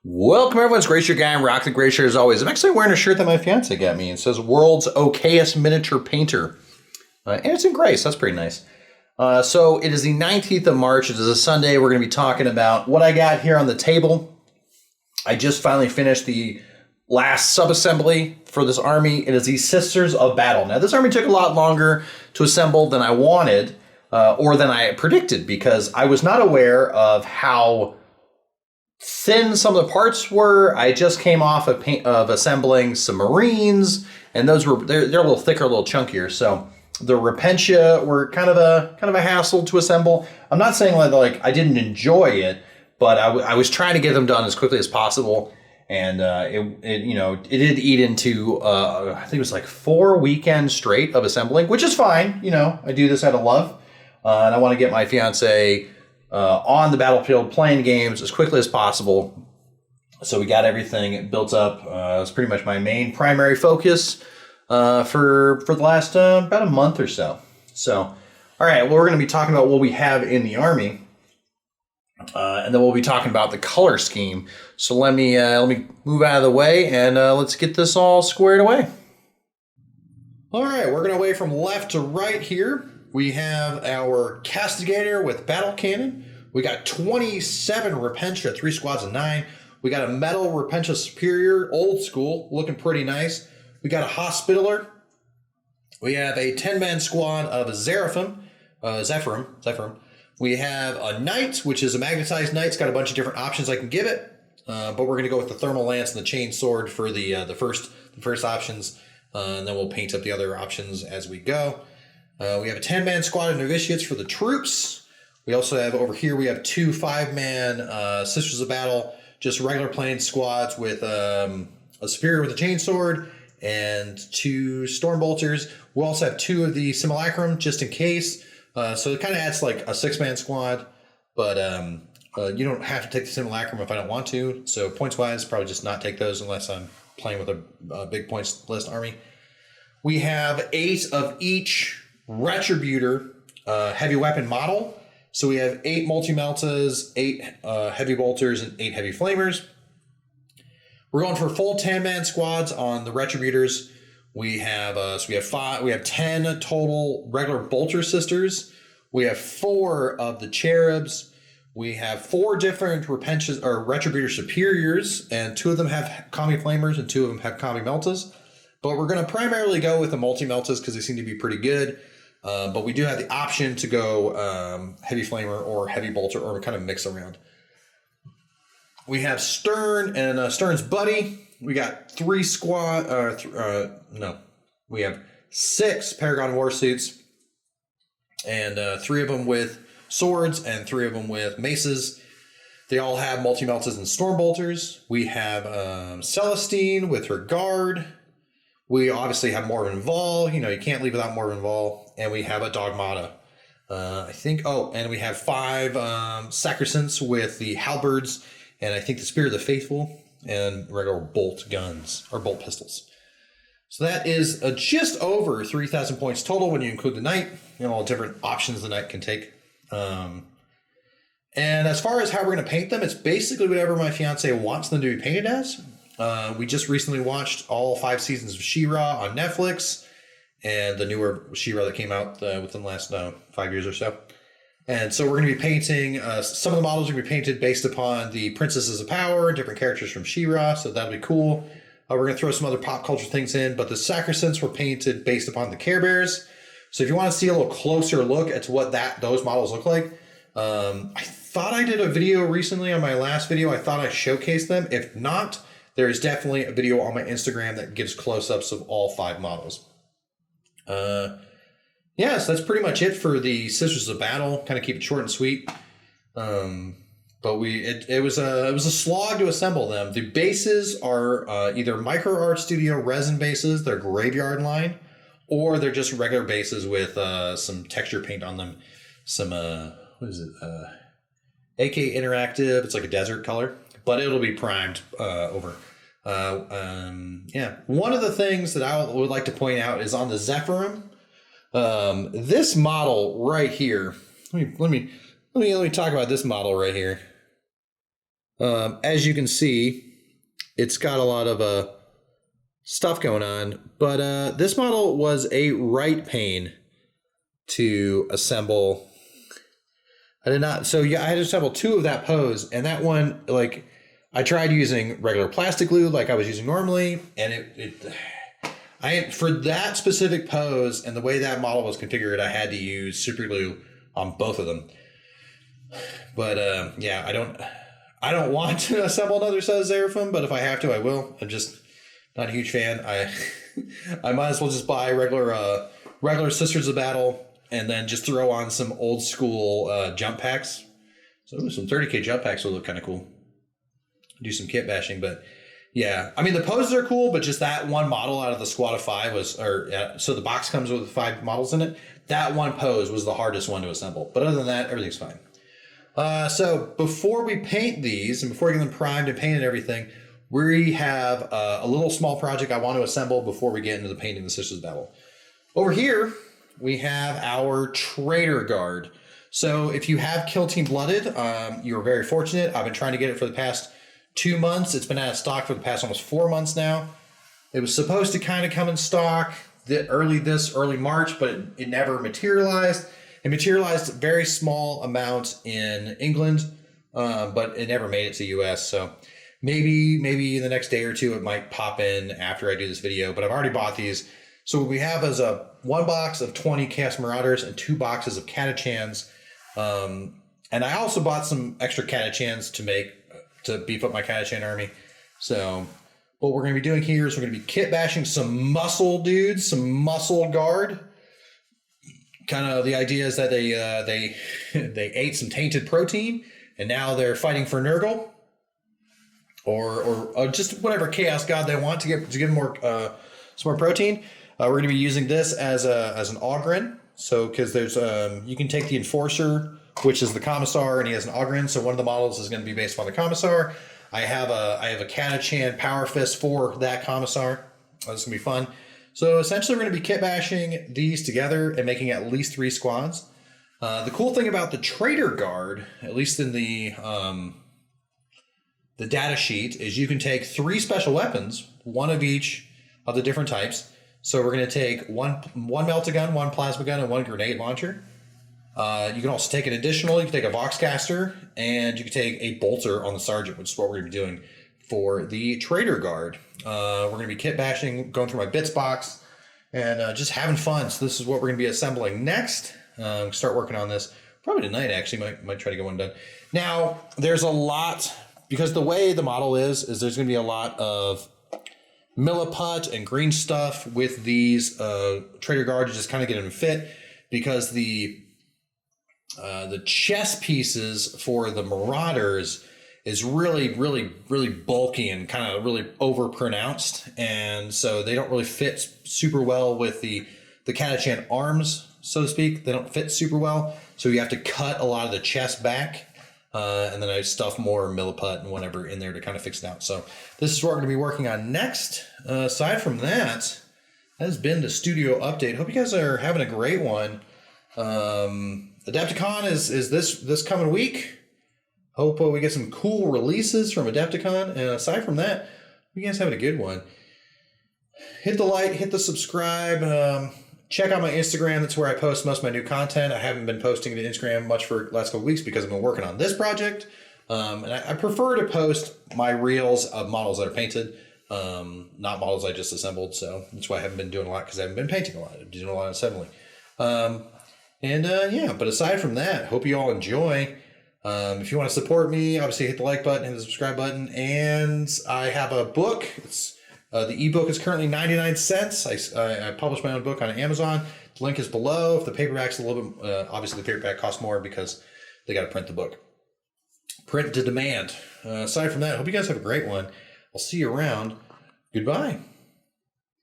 Welcome everyone, it's Glacier Guy. I'm rocking the Glacier as always. I'm actually wearing a shirt that my fiance got me. It says World's Okayest Miniature Painter. And it's in gray, so that's pretty nice. So it is the 19th of March. It is a Sunday. We're going to be talking about what I got here on the table. I just finally finished the last sub-assembly for this army. It is the Sisters of Battle. Now, this army took a lot longer to assemble than I wanted, or than I predicted, because I was not aware of how thin some of the parts were. I just came off of assembling some Marines, and they're a little thicker, a little chunkier. So the Repentia were kind of a hassle to assemble. I'm not saying like I didn't enjoy it, but I was trying to get them done as quickly as possible, and it did eat into I think it was like 4 weekends straight of assembling, which is fine. I do this out of love, and I want to get my fiance on the battlefield playing games as quickly as possible. So we got everything built up. It was pretty much my main primary focus for the last about a month or so. So, all right, well, we're going to be talking about what we have in the army, and then we'll be talking about the color scheme. So let me move out of the way, and let's get this all squared away. All right, working our way from left to right here. We have our Castigator with battle cannon. We got 27 Repentia, 3 squads of 9. We got a metal Repentia Superior, old school, looking pretty nice. We got a Hospitaller. We have a 10-man squad of a Zephyrim. We have a Knight, which is a magnetized Knight. It's got a bunch of different options I can give it, but we're going to go with the Thermal Lance and the Chain Sword for the first options, and then we'll paint up the other options as we go. We have a 10-man squad of novitiates for the troops. We also have over here, we have 2 5-man Sisters of Battle, just regular plain squads with a Superior with a Chainsword and 2 Stormbolters. We also have 2 of the Simulacrum just in case. So it kind of adds like a 6-man squad, but you don't have to take the Simulacrum if I don't want to. So points-wise, probably just not take those unless I'm playing with a big points list army. We have 8 of each Retributor heavy weapon model. So we have 8 multi-meltas, 8 heavy bolters, and 8 heavy flamers. We're going for full 10-man squads on the Retributors. We have 10 total regular bolter sisters. We have 4 of the cherubs. We have 4 different Repentias or Retributor superiors, and 2 of them have Kami flamers and 2 of them have Kami meltas. But we're going to primarily go with the multi-meltas because they seem to be pretty good. But we do have the option to go heavy flamer or heavy bolter or kind of mix around. We have Stern and Stern's buddy. We got 3 squad. We have 6 Paragon warsuits, and 3 of them with swords and 3 of them with maces. They all have multi-meltas and stormbolters. We have Celestine with her guard. We obviously have Morven Vol. You can't leave without Morven Vol. And we have a Dogmata. And we have 5 Sacrosants with the halberds, and I think the Spear of the Faithful, and regular bolt guns, or bolt pistols. So that is just over 3,000 points total when you include the Knight, all the different options the Knight can take. And as far as how we're going to paint them, it's basically whatever my fiance wants them to be painted as. We just recently watched all 5 seasons of She-Ra on Netflix, and the newer She-Ra that came out within the last 5 years or so. And so we're going to be painting, some of the models are going to be painted based upon the Princesses of Power, different characters from She-Ra, so that'll be cool. We're going to throw some other pop culture things in, but the Sacrosants were painted based upon the Care Bears. So if you want to see a little closer look at what those models look like, I thought I did a video recently on my last video. I thought I showcased them. If not, there is definitely a video on my Instagram that gives close-ups of all 5 models. So that's pretty much it for the Sisters of Battle. Kind of keep it short and sweet. But it was a slog to assemble them. The bases are either Micro Art Studio resin bases, they're graveyard line, or they're just regular bases with some texture paint on them. Some AK Interactive. It's like a desert color, but it'll be primed over. One of the things that I would like to point out is on the Zephyrim. This model right here. Let me talk about this model right here. As you can see, it's got a lot of stuff going on, but this model was a right pain to assemble. I did not. So yeah, I had to assemble 2 of that pose, and that one, like, I tried using regular plastic glue like I was using normally, and for that specific pose and the way that model was configured, I had to use super glue on both of them. But yeah, I don't want to assemble another set of Seraphim, but if I have to, I will. I'm just not a huge fan. I might as well just buy regular Sisters of Battle and then just throw on some old school jump packs. So some 30K jump packs will look kind of cool. Do some kit bashing, but yeah, I mean the poses are cool, but just that one model out of the squad of 5 was, so the box comes with 5 models in it. That one pose was the hardest one to assemble, but other than that, everything's fine. So before we paint these and before we get them primed and painted and everything, we have a little small project I want to assemble before we get into the painting the Sisters of Battle. Over here, we have our Traitor Guard. So if you have Kill Team Blooded, you're very fortunate. I've been trying to get it for the past 2 months. It's been out of stock for the past almost 4 months now. It was supposed to kind of come in stock early March, but it never materialized. It materialized a very small amount in England, but it never made it to the US. So maybe the next day or 2 it might pop in after I do this video, but I've already bought these. So what we have is a 1 box of 20 Chaos Marauders and 2 boxes of Catachans. And I also bought some extra Catachans to beef up my Catachan army. So what we're going to be doing here is we're going to be kit bashing some muscle dudes, some muscle guard. Kind of the idea is that they ate some tainted protein and now they're fighting for Nurgle or just whatever chaos god they want to give more some more protein. We're going to be using this as an Ogryn. So because there's you can take the Enforcer, which is the Commissar, and he has an Ogryn. So one of the models is going to be based on the Commissar. I have a Catachan Power Fist for that Commissar. This is going to be fun. So essentially we're going to be kit bashing these together and making at least 3 squads. The cool thing about the Traitor Guard, at least in the data sheet, is you can take 3 special weapons, 1 of each of the different types. So we're going to take one Melta-Gun, 1 Plasma Gun, and 1 Grenade Launcher. You can also take an additional, you can take a Voxcaster, and you can take a Bolter on the Sergeant, which is what we're going to be doing for the Traitor Guard. We're going to be kit bashing, going through my bits box, and just having fun. So this is what we're going to be assembling next. Start working on this probably tonight, actually. Might try to get one done. Now, there's a lot, because the way the model is there's going to be a lot of milliput and green stuff with these Traitor Guard to just kind of get them fit, because the chest pieces for the Marauders is really bulky and kind of really over pronounced, and so they don't really fit super well with the Catachan arms, so to speak. They don't fit super well, so you have to cut a lot of the chest back, and then I stuff more milliput and whatever in there to kind of fix it out. So this is what we're going to be working on next. Aside from that has been the studio update. Hope you guys are having a great one. Adepticon is this coming week. Hope we get some cool releases from Adepticon. And aside from that, you guys having a good one. Hit the like, hit the subscribe. Check out my Instagram. That's where I post most of my new content. I haven't been posting to Instagram much for the last couple weeks because I've been working on this project. And I prefer to post my reels of models that are painted, not models I just assembled. So that's why I haven't been doing a lot, because I haven't been painting a lot. I'm doing a lot of assembling. Yeah, but aside from that, hope you all enjoy. If you want to support me, obviously hit the like button, hit the subscribe button, and I have a book. It's the ebook is currently 99 cents. I published my own book on Amazon. The link is below. If the paperback's a little bit, obviously the paperback costs more because they got to print the book. Print to demand. Aside from that, I hope you guys have a great one. I'll see you around. Goodbye.